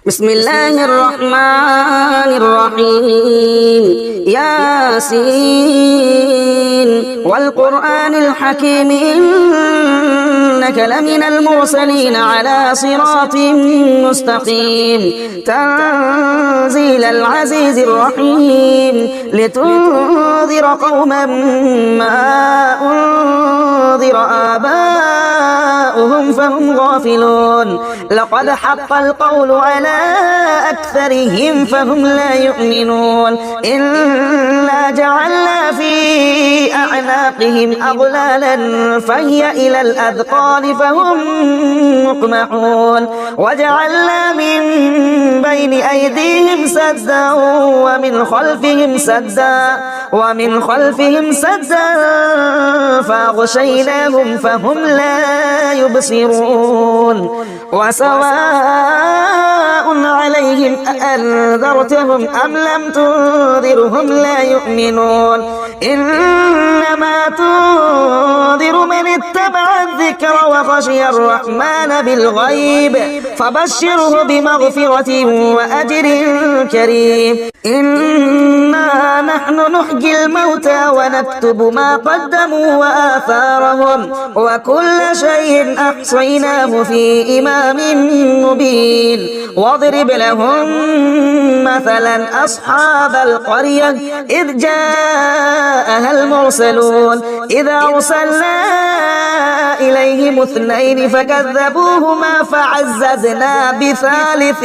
بسم الله الرحمن الرحيم ياسين والقرآن الحكيم إنك لمن المرسلين على صراط مستقيم تنزيل العزيز الرحيم لتنذر قوما ما أنذر آباؤهم فهم غافلون لقد حق القول على أكثرهم فهم لا يؤمنون إنا جعلنا في أعناقهم أغلالا فهي إلى الأذقان فهم مقمحون وجعلنا من بين أيديهم سدا ومن خلفهم سدا فأغشيناهم فهم لا يبصرون وسواء عليهم أأنذرتهم أم لم تنذرهم لا يؤمنون إنما تنذر من اتبع الذكر وخشي الرحمن بالغيب فبشره بمغفرة وأجر كريم إنا نحن نحيي الموتى ونكتب ما قدموا وآثارهم وكل شيء أحصيناه في إمام مبين واضرب لهم مثلا أصحاب القرية إذ جاءها المرسلون إذا أرسلنا إليهم اثنين فكذبوهما فعززنا بثالث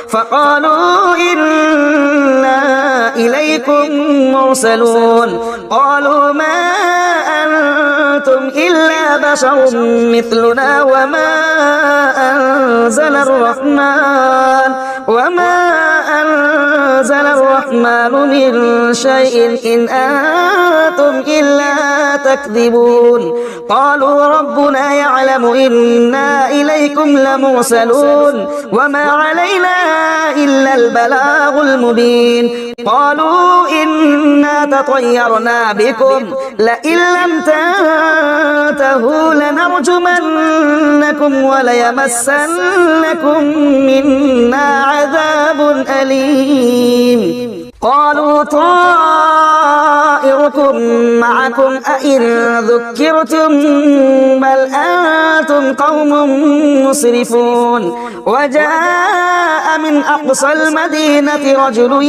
فقالوا إنا إليكم مرسلون قالوا ما أنتم إلا بشر مثلنا وما أنزل الرحمن من شيء إن أنتم إلا تكذبون قالوا ربنا يعلم إنا إليكم لمرسلون وما علينا إلا البلاغ المبين قالوا إنا تطيرنا بكم لئن لم تنتهوا لنرجمنكم وليمسنكم منا عذاب أليم قالوا طائركم معكم أئن ذكرتم بل أنتم قوم مسرفون وجاء من أقصى المدينة رجل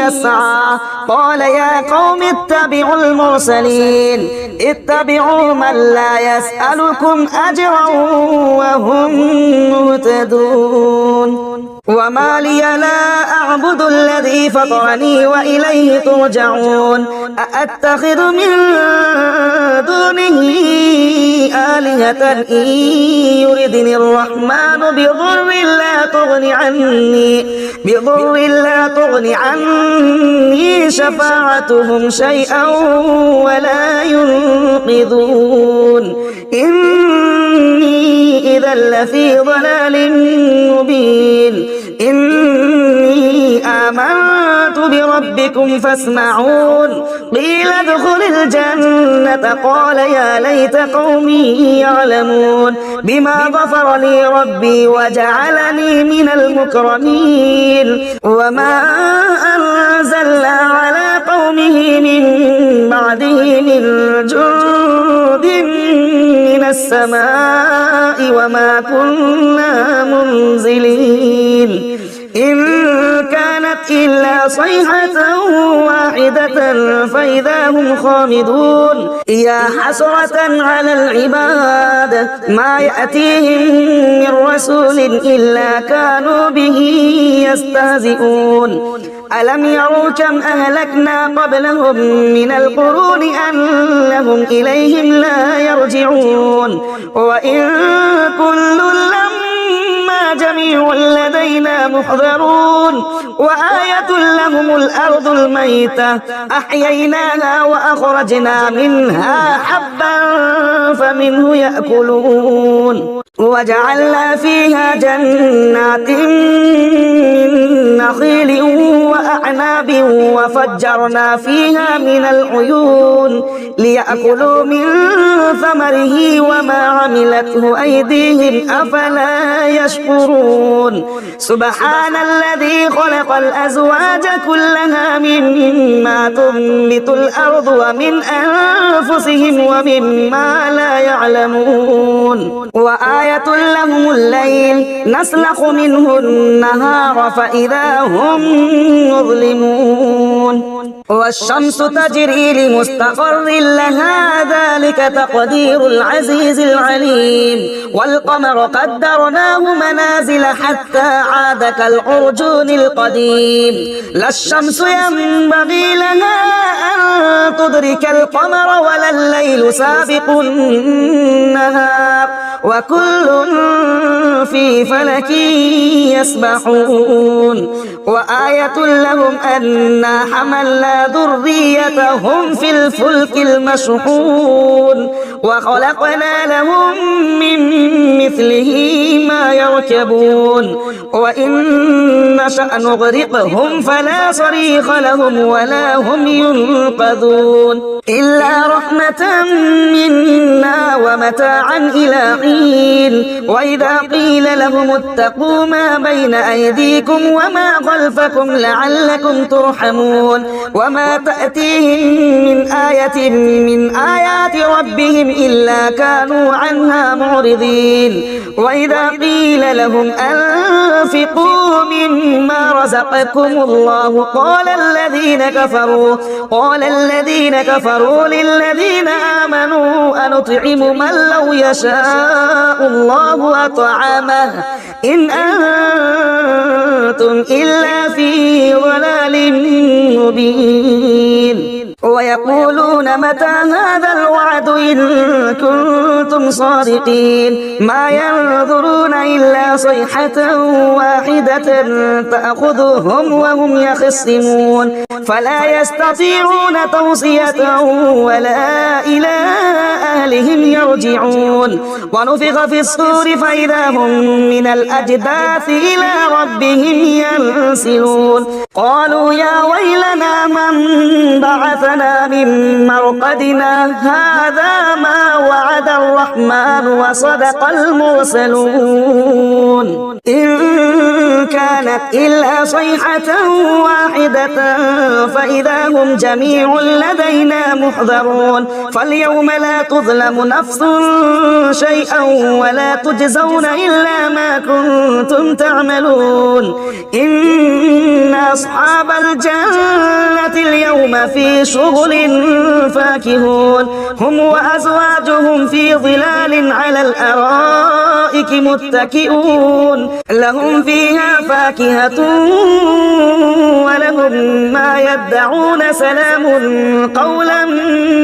يسعى قال يا قوم اتبعوا المرسلين اتبعوا من لا يسألكم أجرا وهم مهتدون وما لي لا أعبد الذي فطرني وإليه ترجعون أأتخذ من دونه آلهة إن يردني الرحمن بضر لا تغن عني شفاعتهم شيئا ولا ينقذون إني إذا لفي ضلال مبين إني آمنت بربكم فاسمعون قيل ادخل الجنة قال يا ليت قومي يعلمون بما غفر لي ربي وجعلني من المكرمين وما أنزلنا على قومه من بعده من جند من السماء وما كنا منزلين إن كانت إلا صيحة واحدة فإذا هم خامدون يا حسرة على العباد ما يأتيهم من رسول إلا كانوا به يستهزئون ألم يروا كم أهلكنا قبلهم من القرون أنهم إليهم لا يرجعون وإن كل لما جميع لدينا محضرون وآية لهم الأرض الميتة أحييناها وأخرجنا منها حبا فمنه يأكلون وجعلنا فيها جنات من نخيل أعناب وفجرنا فيها من العيون ليأكلوا من ثمره وما عملته أيديهم أفلا يشكرون سبحان الذي خلق الأزواج كلها مما تنبت الأرض ومن أنفسهم ومما لا يعلمون وآية لهم الليل نسلخ منه النهار فإذا هم مظلمون والشمس تجري لمستقر لها ذلك تقدير العزيز العليم والقمر قدرناه منازل حتى عاد كالعرجون القديم لا الشمس ينبغي لها أن تدرك القمر ولا الليل سابق النهار وكل في فلك يسبحون وآية لهم أنا حملنا ذريتهم في الفلك المشحون وخلقنا لهم من مثله ما يركبون وإن نشأ نغرقهم فلا صريخ لهم ولا هم ينقذون إلا رحمة منا ومتاعا إلى حين وإذا قيل لهم اتقوا ما بين أيديكم وما خلفكم لعلكم ترحمون وما تأتيهم من آية من آيات ربهم إلا كانوا عنها معرضين وإذا قيل لهم أنفقوا مما رزقكم الله قال الذين كفروا للذين آمنوا أنطعم من لو يشاء الله أطعمه إن أنتم إلا في ضلال مبين ويقولون متى هذا الوعد إن كنتم صادقين ما ينظرون إلا صيحة واحدة تأخذهم وهم يخصمون فلا يستطيعون توصية ولا إلى أهلهم يرجعون ونفخ في الصور فإذا هم من الأجداث إلى ربهم ينسلون قالوا يا ويلنا من بعثنا من مرقدنا هذا ما وعد الرحمن وصدق المرسلون إن كانت إلا صيحة واحدة فإذا هم جميع لدينا محضرون فاليوم لا تظلم نفس شيئا ولا تجزون إلا ما كنتم تعملون إن أصحاب الجنة اليوم في شغل فاكهون هم وأزواجهم في ظلال على الأرائك متكئون لهم فيها فاكهة ولهم ما يدعون سلام قولا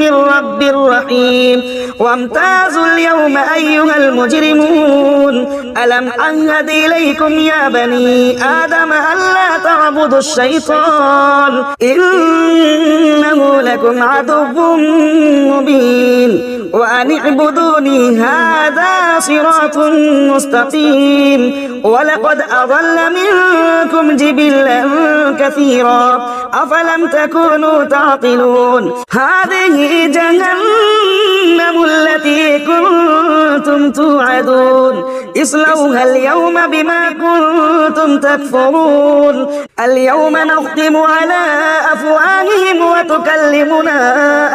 من رب رحيم وامتازوا اليوم أيها المجرمون ألم أعهد إليكم يا بني آدم ألا تعبدوا الشيطان إنه لكم عدو مبين وأن اعبدوني هذا صراط مستقيم ولقد أضل منكم جبلا كثيرا أفلم تكونوا تعقلون هذه جهنم التي كنتم توعدون اصلوها اليوم بما كنتم تكفرون اليوم نختم على أفواههم وتكلمنا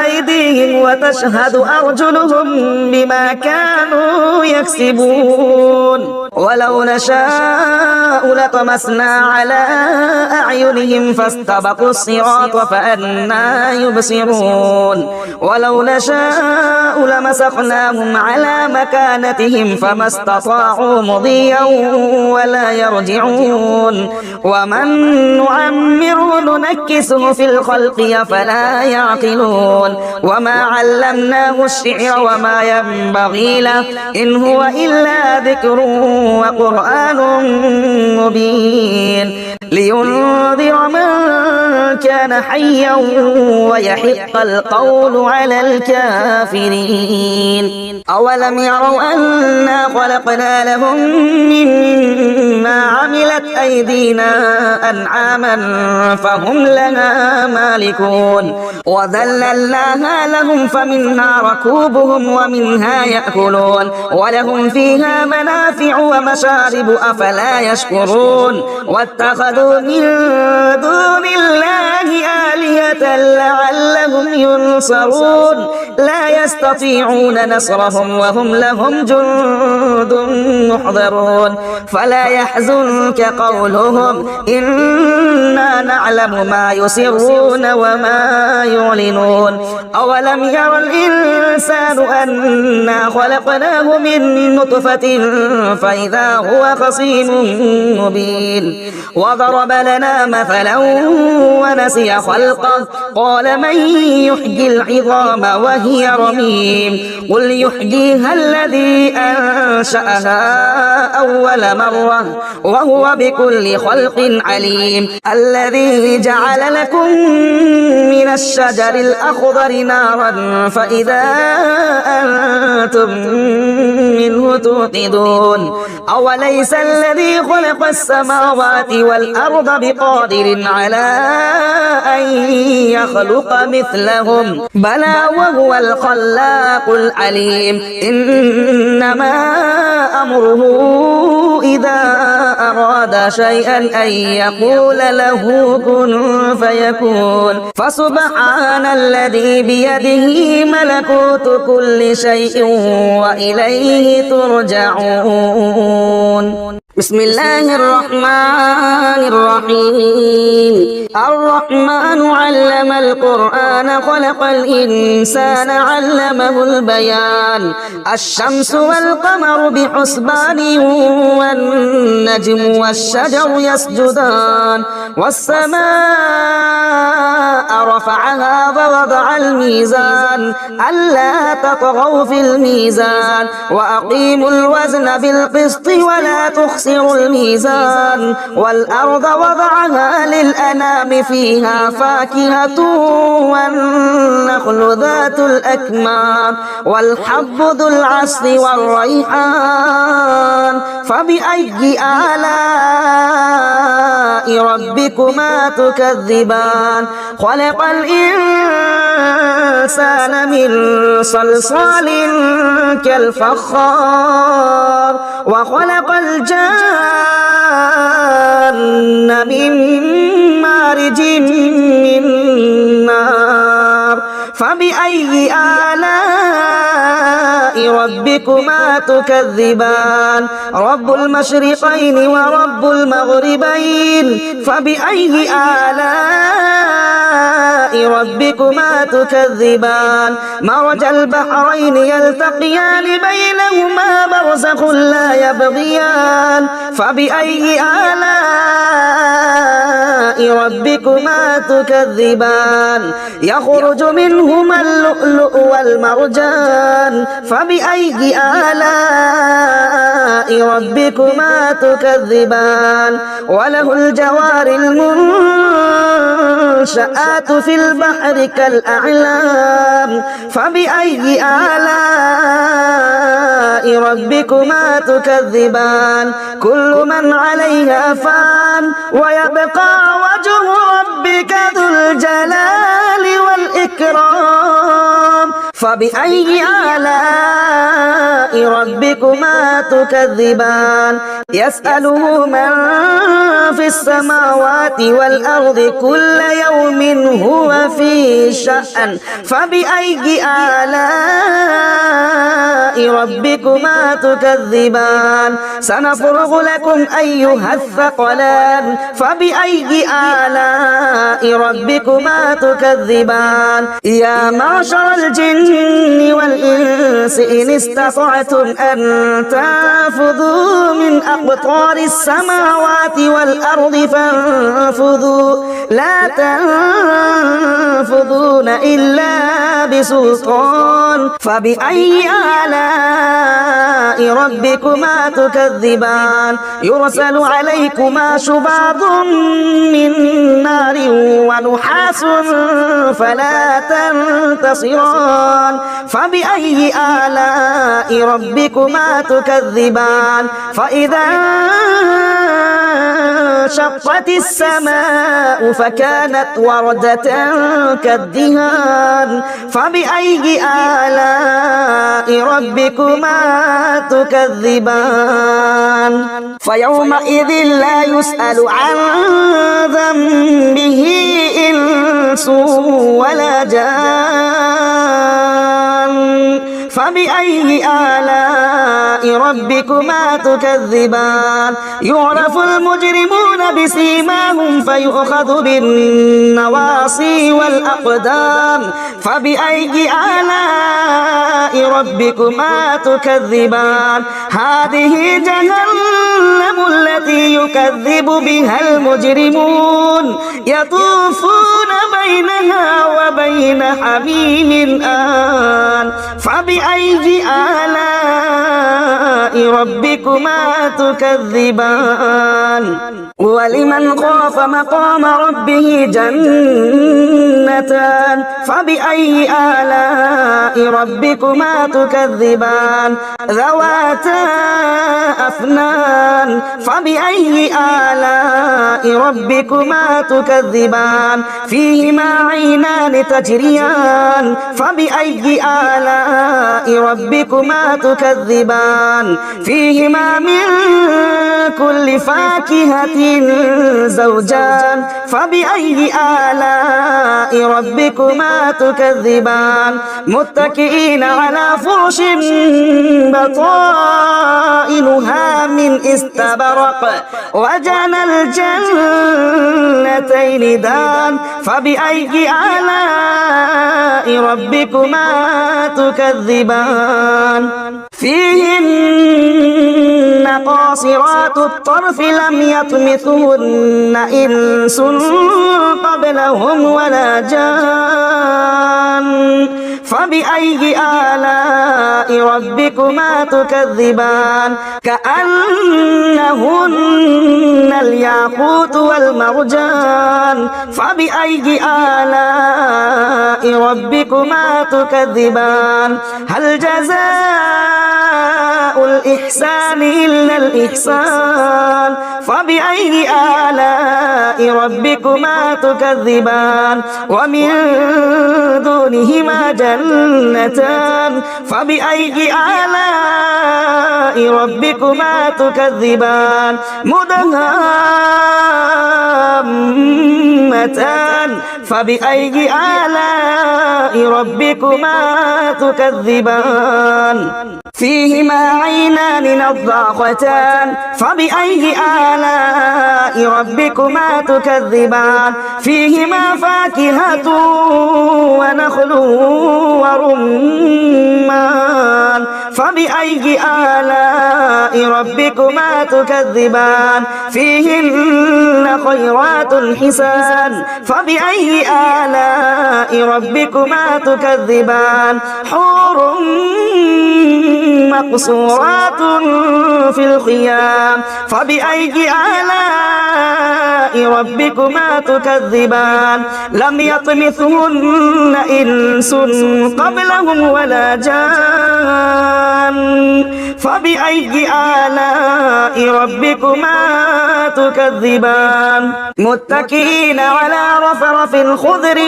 أيديهم وتشهد أرجلهم بما كانوا يكسبون ولو نشاء لطمسنا على أعينهم فاستبقوا الصراط فأنى يبصرون ولو نشاء لمسخناهم على مكانتهم فما استطاعوا مضيا ولا يرجعون ومن نعمره ننكسه في الخلق أفلا يعقلون وما علمناه الشعر وما ينبغي له إن هو إلا ذكر وقرآن مبين لينذر من كان حيا ويحق القول على الكافرين أولم يروا أنا خلقنا لهم مما عملت أيديهم أيدينا أنعاما فهم لها مالكون وذللناها لهم فمنها ركوبهم ومنها يأكلون ولهم فيها منافع ومشارب أفلا يشكرون واتخذوا من دون الله آلهة لعلهم ينصرون لا يستطيعون نصرهم وهم لهم جند محضرون فلا يحزنك قولهم إنا نعلم ما يسرون وما يعلنون أولم ير الإنسان أنا خلقناه من نطفة فإذا هو خصيم مبين وضرب لنا مثلا ونسي خلقه قال من يحيي العظام وهي رميم قل يحييها الذي أنشأها أول مرة وهو بكل خلق عليم الذي جعل لكم من الشجر الأخضر نارا فإذا أنتم منه توقدون أوليس الذي خلق السماوات والأرض بقادر على أن يخلق مثلهم بلى وهو الخلاق العليم إنما أمره إذا أراد شيئا أن يقول له كن فيكون فسبحان الذي بيده ملكوت كل شيء وإليه ترجعون بسم الله الرحمن الرحيم الرحمن علم القرآن خلق الإنسان علمه البيان الشمس والقمر بحسبان والنجم والشجر يسجدان والسماء رفعها ووضع الميزان ألا تطغوا في الميزان وأقيموا الوزن بالقسط ولا تخسروا الميزان والأرض وضعها للأنام فيها فاكهة والنخل ذات الأكمام والحب ذو العصف والريحان فبأي آلاء ربكما تكذبان خلق الإنسان من صلصال كالفخار وخلق الجان من مارج من نار فبأي آلاء ربكما تكذبان رب المشرقين ورب المغربين فبأي آلاء ربكما تكذبان مرج البحرين يلتقيان بينهما برزخ لا يبغيان فبأي آلاء ربكما تكذبان يخرج منهما اللؤلؤ والمرجان فبأي آلاء ربكما تكذبان وله الجوار المنشآت في البحر كالأعلام فبأي آلاء ربكما تكذبان كل من عليها فان ويبقى وجه ربك ذو الجلال والإكرام فبأي آلاء ربكما تكذبان يسأله من في السماوات والأرض كل يوم هو في شأن فبأي آلاء ربكما تكذبان سنفرغ لكم أيها الثقلان فبأي آلاء ربكما تكذبان يا معشر الجن والإنس إن استطعتم أن تنفذوا من أقطار السماوات والأرض فانفذوا لا تنفذون إلا بسلطان فبأي آلاء ربكما تكذبان يرسل عليكما شباب من نار ونحاس فلا تنتصران فبأي آلاء ربكما تكذبان فإذا وانشقت السماء فكانت وردة كالدهان فبأي آلاء ربكما تكذبان فيومئذ لا يسأل عن ذنبه إنس ولا جان فبأي آلاء ربكما تكذبان يعرف المجرمون بسيماهم فيؤخذ بالنواصي والأقدام فبأي آلاء ربكما تكذبان هذه جهنم التي يكذب بها المجرمون يطوفون بينها وبين حميم آن فبأي آلاء ربكما تكذبان ولمن خاف مقام ربه جنتان فبأي آلاء ربكما تكذبان ذواتا أفنان فبأي آلاء ربكما تكذبان فيهما عينان تجريان فبأي آلاء ربكما تكذبان فيهما من كل فاكهة زوجان فبأي آلاء ربكما تكذبان متكئين على فرش بطائنها من استبرق وجنى الجنتين دان فبأي آلاء ربكما تكذبان فيهن قاصرات الطرف لم يطمثهن إنس قبلهم ولا جان فبأي آلاء ربكما تكذبان كأنهن الياقوت والمرجان فبأي آلاء ربكما تكذبان هل جزاء الإحسان إلا الإحسان فبأي آلاء ربكما تكذبان ومن دونهما جنتان فبأي آلاء ربكما تكذبان مدهامتان فبأي آلاء ربكما تكذبان فيهما عينان نضاختان فبأي آلاء ربكما تكذبان فيهما فاكهة ونخل ورمان فبأي آلاء ربكما تكذبان فيهن خيرات حسان فبأي آلاء ربكما تكذبان حور مقصورات في الخيام فبأي آلاء ربكما تكذبان لم يطمثهن إنس قبلهم ولا جان فبأي آلاء ربكما تكذبان متكئين على رفرف خضر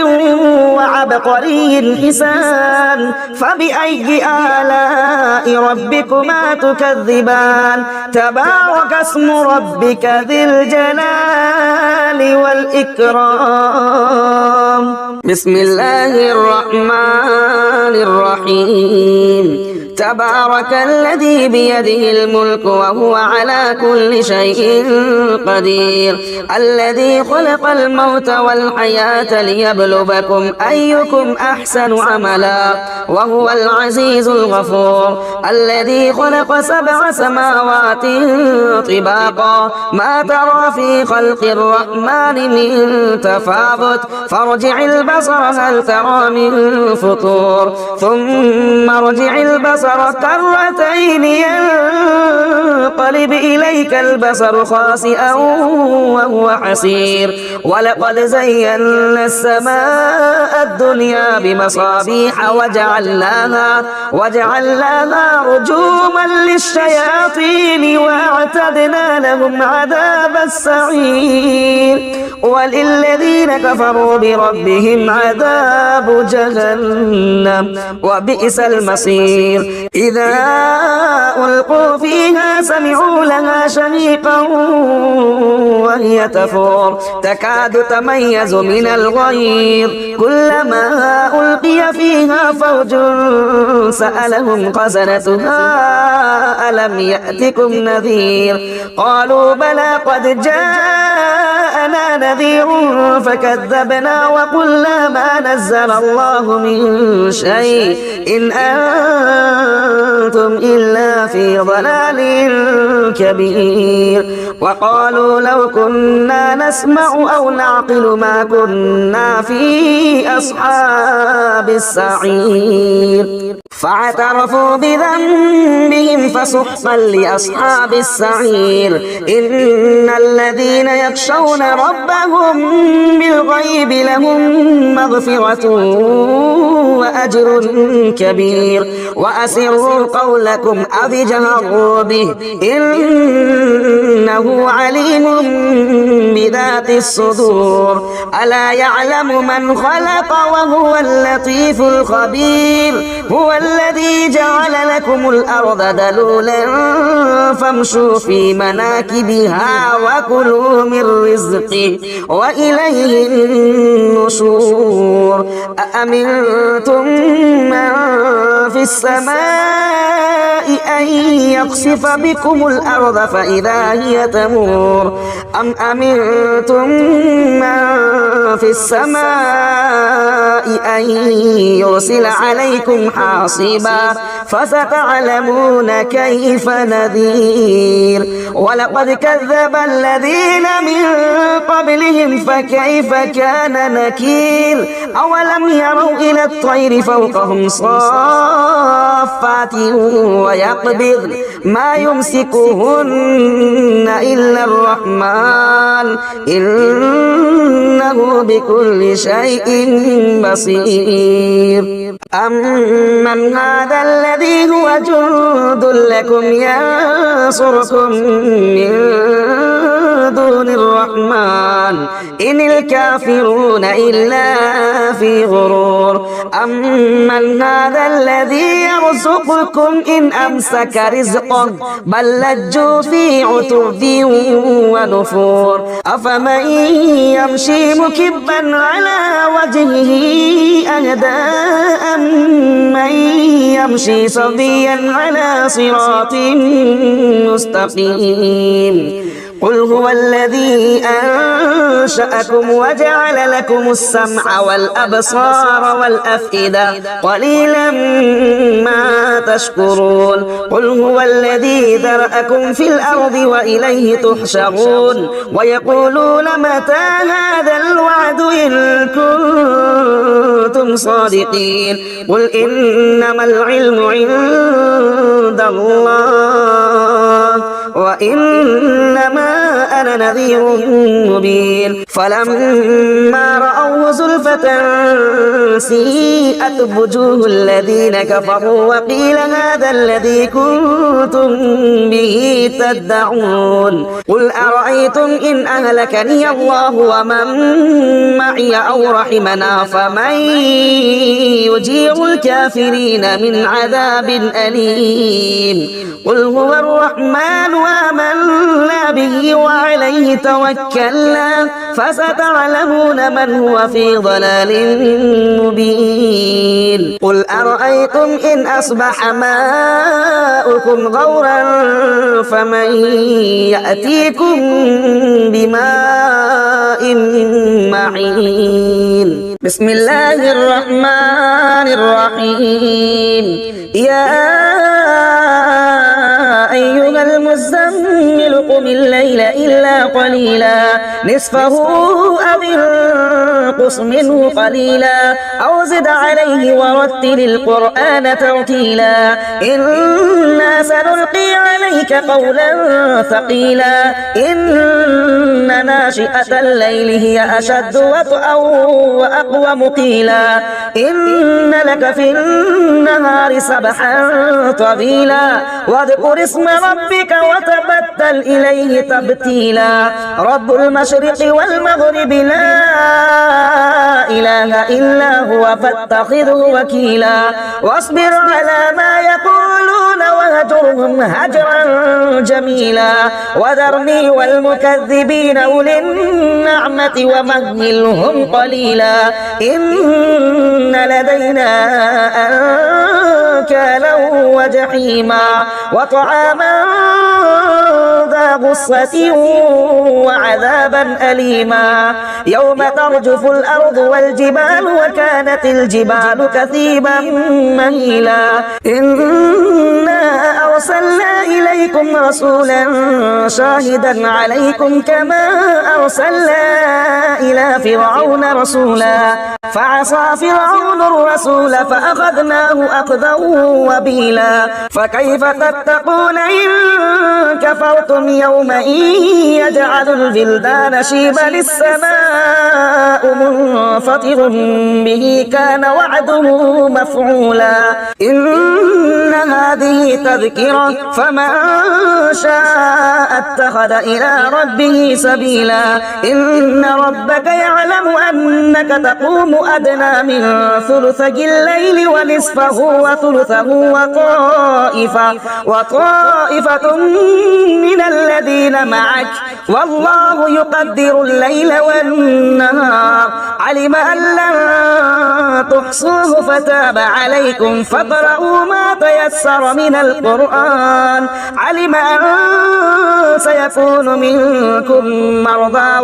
وعبقري حسان فبأي آلاء ربكما تكذبان تبارك اسم ربك ذي الجلال والإكرام بسم الله الرحمن الرحيم تبارك الذي بيده الملك وهو على كل شيء قدير الذي خلق الموت والحياة ليبلوكم أيكم أحسن عملا وهو العزيز الغفور الذي خلق 7 سماوات طباقا ما ترى في خلق الرحمن الرحمن من تفاوت فارجع البصر هل ترى من فطور ثم ارجع البصر كرتين ينقلب إليك البصر خاسئا وهو حسير ولقد زينا السماء الدنيا بمصابيح وجعلناها رجوما للشياطين وأعتدنا لهم عذاب السعير وللذين كفروا بربهم عذاب جهنم وبئس المصير إذا ألقوا فيها سمعوا لها شهيقا وهي تفور تكاد تميز من الغيظ كلما ألقي فيها فوج سألهم خزنتها ألم يأتكم نذير قالوا بلى قد جاءنا نذير فكذبنا وقلنا ما نزل الله من شيء إن أنتم إلا في ضلال كبير وقالوا لو كنا نسمع أو نعقل ما كنا في أصحاب السعير فاعترفوا بذنبهم فسحقا لأصحاب السعير إن الذين يخشون ربهم بالغيب لهم مغفرة وأجر كبير وأسروا قولكم أو اجهروا به إنه عليم بذات الصدور ألا يعلم من خلق وهو اللطيف الخبير هو الذي جعل لكم الأرض ذلولا فامشوا في مناكبها وكلوا من رزقه وإليه النشور أأمنتم من في السماء أن يخسف بكم الأرض فإذا هي تمور أم أمنتم من في السماء أن يرسل عليكم حاصبا فستعلمون كيف نذير ولقد كذب الذين من قبلهم فكيف كان نكير أولم يروا إلى الطير فوقهم صافات ويقبض ما يمسكهن إلا الرحمن إنه بكل شيء بصير أمن هذا الذي هو جند لكم ينصركم من دون الرحمن إن الكافرون إلا في غرور أمن هذا الذي يرزقكم إن أمسك رزقه بل لجوا في عتو ونفور أفمن يمشي مكبا على وجهه أهدى أمن يمشي صبيا على صراط مستقيم قل هو الذي أنشأكم وجعل لكم السمع والأبصار والأفئدة قليلا ما تشكرون قل هو الذي ذرأكم في الأرض وإليه تحشرون ويقولون متى هذا الوعد إن كنتم صادقين قل إنما العلم عند الله وإنما أنا نذير مبين فلما رأوه زلفة سيئت وجوه الذين كفروا وقيل هذا الذي كنتم به تدعون قل أرأيتم إن أهلكني الله ومن معي أو رحمنا فمن يجير الكافرين من عذاب أليم قل هو الرحمن وآمنا به وعليه توكلنا فستعلمون من هو في ضلال مبين قل أرأيتم إن أصبح ماؤكم غورا فمن يأتيكم بماء معين بسم الله الرحمن الرحيم يا أيها المزمل قم الليل إلا قليلا نصفه أو انقص منه قليلا أو زد عليه ورتل القرآن ترتيلا إنا سنلقي عليك قولا ثقيلا إن ناشئة الليل هي أشد وطئا وأقوم قيلا إن لك في النهار سبحا طويلا واذكر اسم ربك وتبتل إليه تبتيلا رب المشرق والمغرب لا إله إلا هو فاتخذه وكيلا واصبر على ما يقولون وهجرهم هجرا جميلا وذرني والمكذبين أولي النعمة ومهلهم قليلا إن لدينا أنكالا وجحيما وطعاما ذا غصة وعذابا أليما يوم ترجف الأرض والجبال وكانت الجبال كثيبا مهيلا إنا أرسلنا إليكم رسولا شاهدا عليكم كما أرسلنا إلى فرعون رسولا فعصى فرعون الرسول فأخذناه أخذا وبيلا فكيف تتقون إن كفرتم يوما يجعل البلدان شيبا السماء منفطر به كان وعده مفعولا إن هذه تذكرة فمن شاء اتخذ إلى ربه سبيلا إن ربك يعلم أنك تقوم أدنى من ثلثي الليل ونصفه وثلثه وطائفة من الذين معك والله يقدر الليل والنهار علم أن لن تحصوه فتاب عليكم فاقرؤوا ما تيسر من القرآن علم أن سيكون منكم مرضى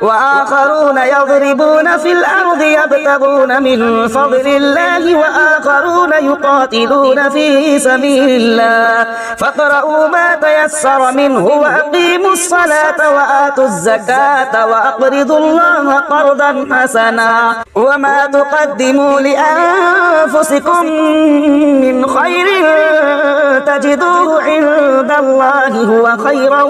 وآخرون يضربون في الأرض يبتغون من فضل الله وآخرون يقاتلون في سبيل الله فاقرؤوا ما تيسر منه وأقيموا الصلاة وآتوا الزكاة وأقرضوا الله قرضا حسنا وما تقدموا لأنفسكم من خير تجدوه عند الله هو خيرا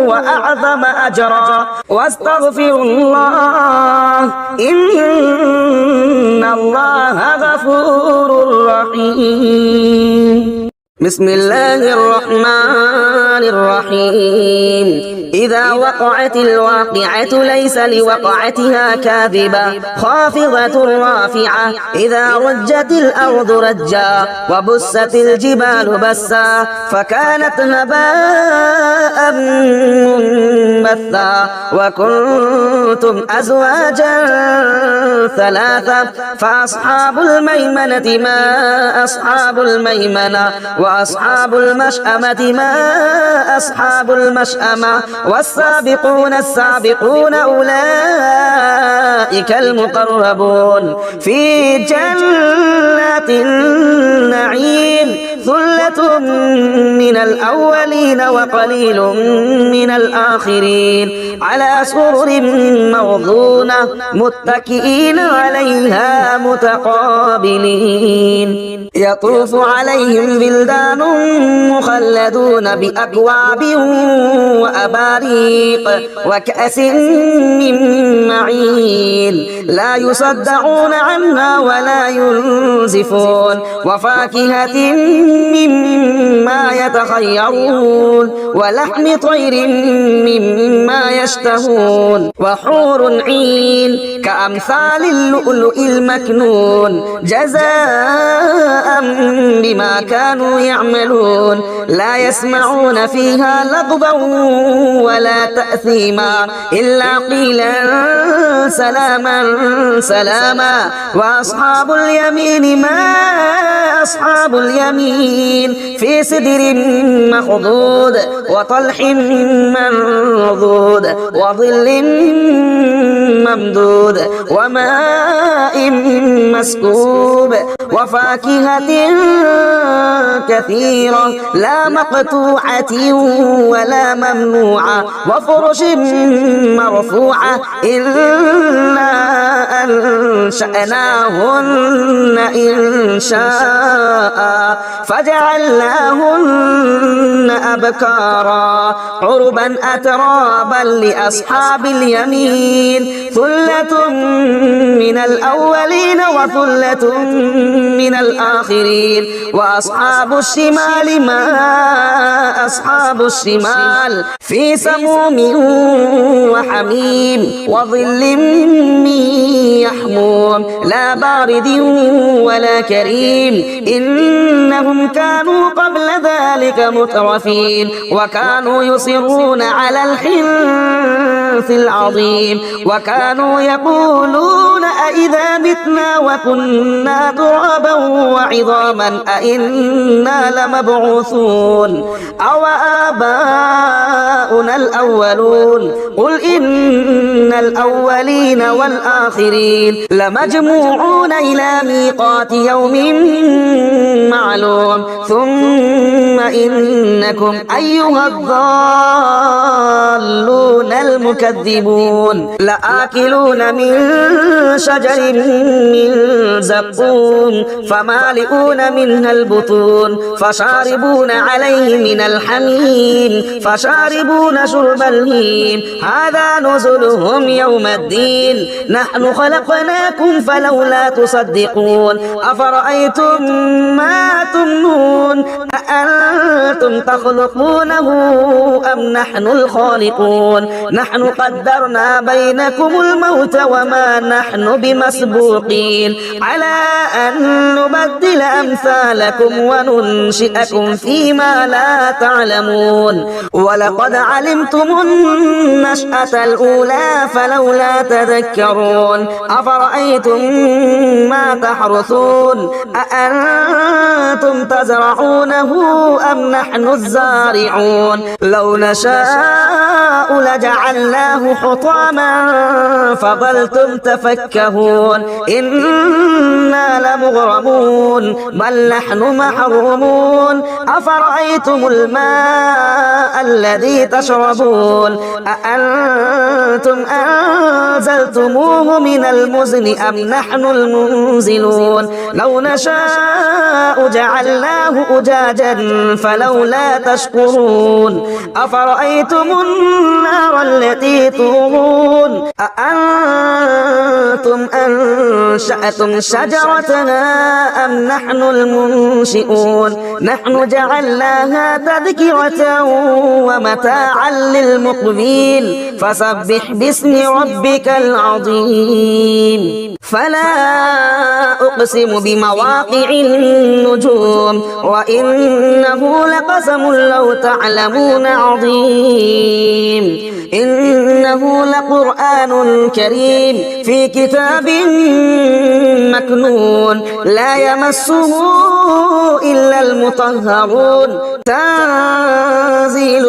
وأعظم أجرا واستغفروا الله إن الله غفور رحيم بسم الله الرحمن الرحيم إذا وقعت الواقعة ليس لوقعتها كاذبة خافضة رافعة إذا رجت الأرض رجا وبست الجبال بسا فكانت هباء منبثا وكنتم أزواجا ثلاثة فأصحاب الميمنة ما أصحاب الميمنة وأصحاب المشأمة ما أصحاب المشأمة والسابقون السابقون أولئك المقربون في جنات النعيم ثلة من الأولين وقليل من الآخرين على سرر موضونة متكئين عليها متقابلين يطوف عليهم بلدان مخلدون بأكواب وأباريق وكأس من معين لا يصدعون عنها ولا ينزفون وفاكهة مما يتخيرون ولحم طير مما يشتهون وحور عين كأمثال اللؤلؤ المكنون جزاء بما كانوا يعملون لا يسمعون فيها لغوا ولا تأثيما إلا قيلا سلاما سلاما وأصحاب اليمين ما أصحاب اليمين في سدر مخضود وطلح منضود وظل ممدود وماء مسكوب وفاكهة كثيرة لا مقطوعة ولا ممنوعة وفرش مرفوعة إنا أنشأناهن إنشاء فجعلناهن أبكارا عربا أترابا لأصحاب اليمين ثلة من الأولين وثلة من الآخرين وأصحاب الشمال ما أصحاب الشمال في سموم وحميم وظل من يحموم لا بارد ولا كريم إنهم كانوا قبل ذلك مترفين وكانوا يصرون على الحنث العظيم وكانوا يقولون أئذا متنا وكنا ترابا وعظاما أئنا لمبعوثون أو آباؤنا الأولون قل إن الأولين والآخرين لمجموعون إلى ميقات يوم معلوم ثم إنكم أيها الضالون المكذبون لآكلون من شجر من زقوم فمالئون منها البطون فشاربون عليه من الحميم فشاربون شرب الهيم هذا نزلهم يوم الدين نحن خلقناكم فلولا تصدقون أفرأيتم ما تمنون أأنتم تخلقونه أم نحن الخالقون نحن قدرنا بينكم الموت وما نحن بمسبوقين على أن نبدل أمثالكم وننشئكم فيما لا تعلمون ولقد علمتم النشأة الأولى فلولا تذكرون أفرأيتم ما تحرثون أأنتم تزرعونه أم نحن الزارعون لو نشاء لجعلناه حطاما فظلتم تفكهون إنا لمغرمون بل نحن محرومون أفرأيتم الماء الذي تشربون أأنتم أنزلتموه من المزن أم نحن المنزلون لو نشاء جعلناه أجاجا فلولا تشكرون أفرأيتم النار التي تورون أأنتم أنشأتم شجرتها أم نحن المنشئون نحن جعلناها تذكرة ومتاعا للمقبين فسبح باسم ربك العظيم فلا أقسم بمواقع النجوم وإنه لقسم لو تعلمون عظيم إنه لقرآن كريم في كتاب مكنون لا يمسه إلا المطهرون تنزيل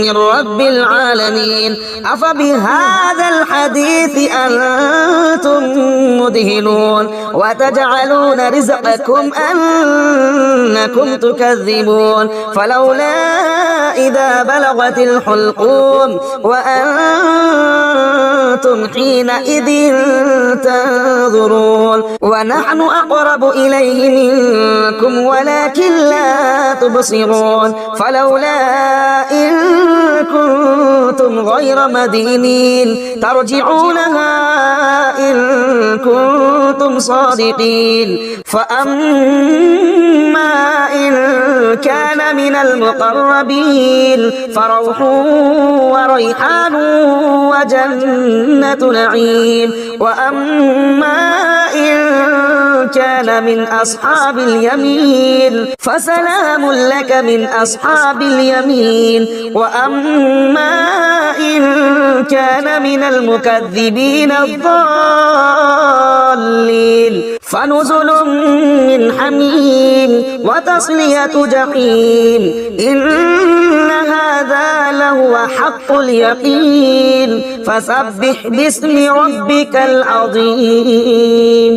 من رب العالمين أفبهذا الحديث أنتم مدهنون وتجعلون رزقكم أنكم تكذبون فلولا إذا بلغت الحلقوم وأنتم حينئذ تنظرون ونحن أقرب إليه منكم ولكن لا تبصرون فلولا إن كنتم غير مدينين ترجعونها إن كنتم صادقين فأما إن كان من المقربين فروح وريحان وجنة نعيم وأما إن كان من أصحاب اليمين فسلام لك من أصحاب اليمين وأما إن كان من المكذبين الضالين فنزل من حميم وتصلية جحيم إن هذا لهو حق اليقين فسبح باسم ربك العظيم.